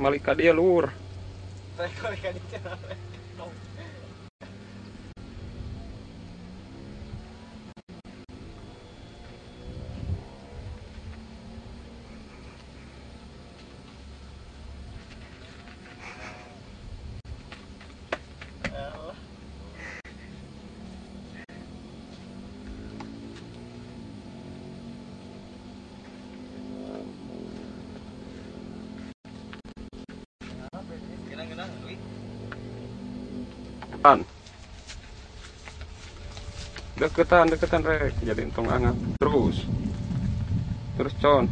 malika dia lur. Malika dia. Deketan rek, jadi entong angat terus con,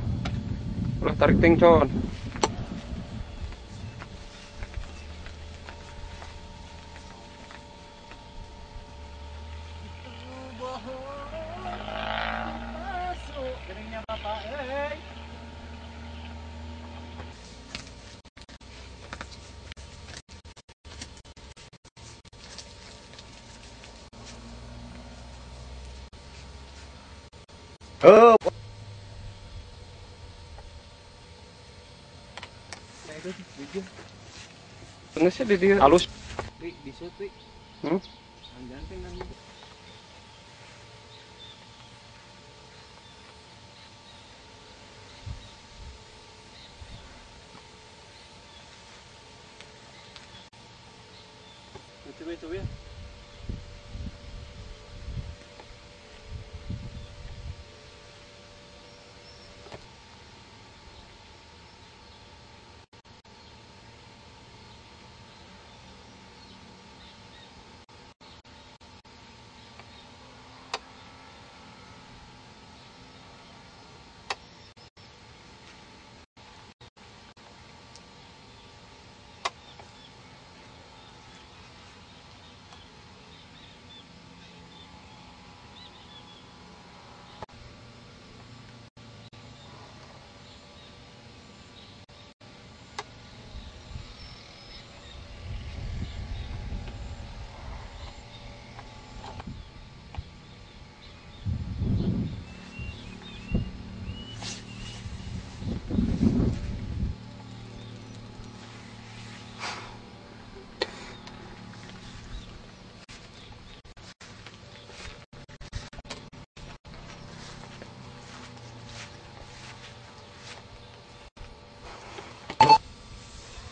ulah tarik ting con. Oh. Tengesnya di dia halus. Di situ. Janting kan. Itu ya.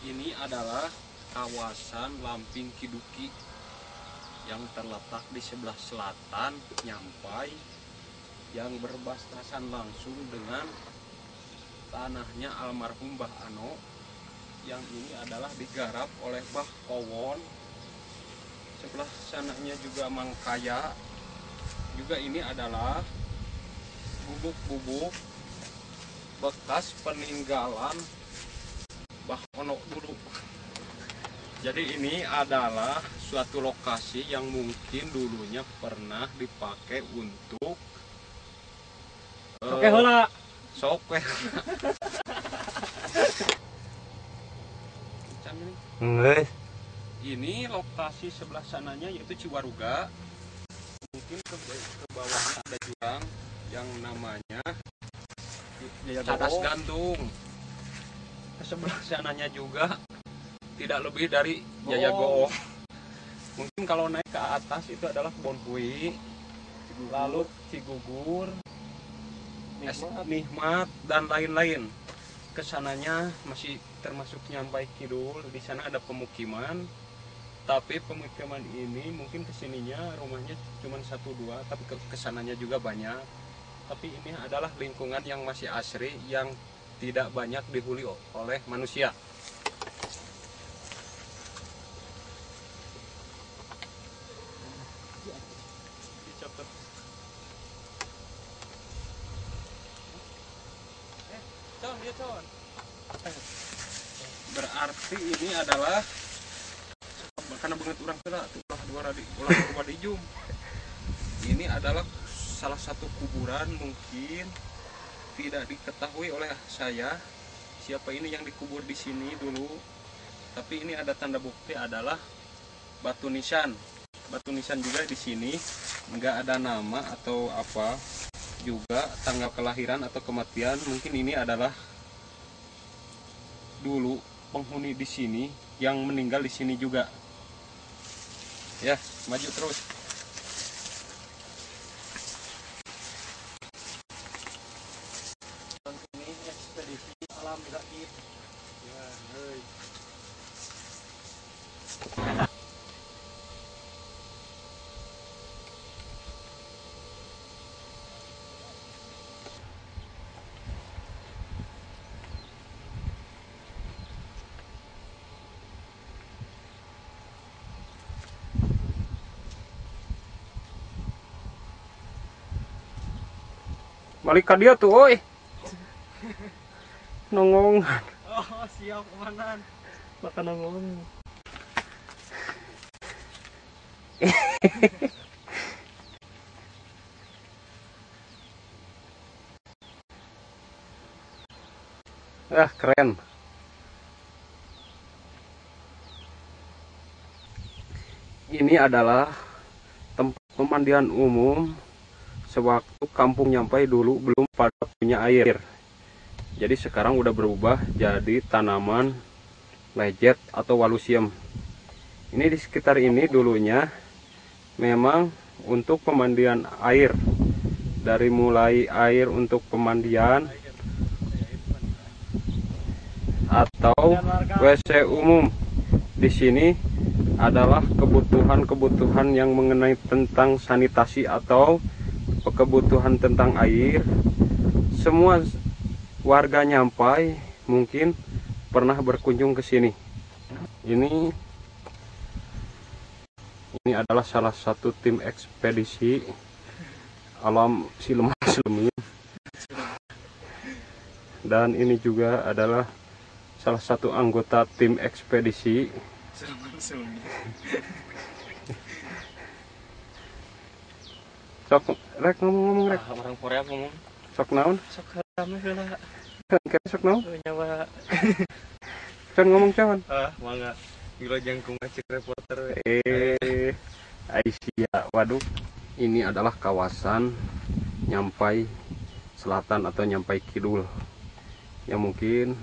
Ini adalah kawasan Lamping Kiduki yang terletak di sebelah selatan Nyampai, yang berbatasan langsung dengan tanahnya almarhum Mbah Ano, yang ini adalah digarap oleh Mbah Kowon. Sebelah sananya juga Mangkaya. Juga ini adalah gubuk-gubuk bekas peninggalan Mbah Ono dulu. Jadi ini adalah suatu lokasi yang mungkin dulunya pernah dipakai untuk Oke, hola. Soke. Ini lokasi sebelah sananya yaitu Ciwaruga. Mungkin ke bawahnya ada jurang yang namanya Cadas Gantung. Ke sebelah sananya juga tidak lebih dari Jaya Goong. Mungkin kalau naik ke atas itu adalah Kebon Kui, lalu Cigugur, Nikmat dan lain-lain. Kesananya masih termasuk Nyampai Kidul. Di sana ada pemukiman, tapi pemukiman ini mungkin kesininya rumahnya cuma 1-2, tapi kesananya juga banyak. Tapi ini adalah lingkungan yang masih asri, yang tidak banyak dihuni oleh manusia. Berarti ini adalah karena banget orang kena ulah dijum. Ini adalah salah satu kuburan, mungkin tidak diketahui oleh saya siapa ini yang dikubur di sini dulu. Tapi ini ada tanda bukti adalah batu nisan. Batu nisan juga di sini, nggak ada nama atau apa, juga tanggal kelahiran atau kematian. Mungkin ini adalah dulu penghuni di sini yang meninggal di sini juga. Ya, maju terus. Ini ekspedisi alam gaib. Ya, heuy. Balik ka dia tuh, oi. Nongong. Oh, siap komandan. Baka nongong. Ah, keren. Ini adalah tempat pemandian umum sewaktu kampung Nyampai dulu belum pada punya air. Jadi sekarang udah berubah jadi tanaman lejet atau walusium. Ini di sekitar ini dulunya memang untuk pemandian air. Dari mulai air untuk pemandian atau WC umum. Di sini adalah kebutuhan-kebutuhan yang mengenai tentang sanitasi atau kebutuhan tentang air. Semua warga Nyampai mungkin pernah berkunjung ke sini. Ini adalah salah satu tim ekspedisi alam Sileman. Dan ini juga adalah salah satu anggota tim ekspedisi. Sok rek ngomong rek. Orang Korea ngomong. Sok naon? Sok rame heula. Kan sok naon? Nyawa. Can ngomong cawan. Mangga. Gila jangkung ngacik reporter. Aisyah. Waduh. Ini adalah kawasan Nyampai Selatan atau Nyampai Kidul. Yang mungkin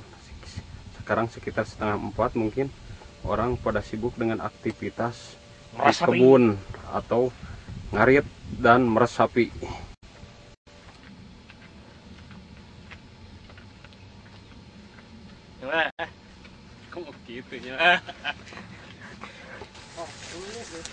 sekarang sekitar 3:30 mungkin orang pada sibuk dengan aktivitas di kebun atau ngarit dan meresapi. Coba. Kok gitu ya? Oh, tulis deh.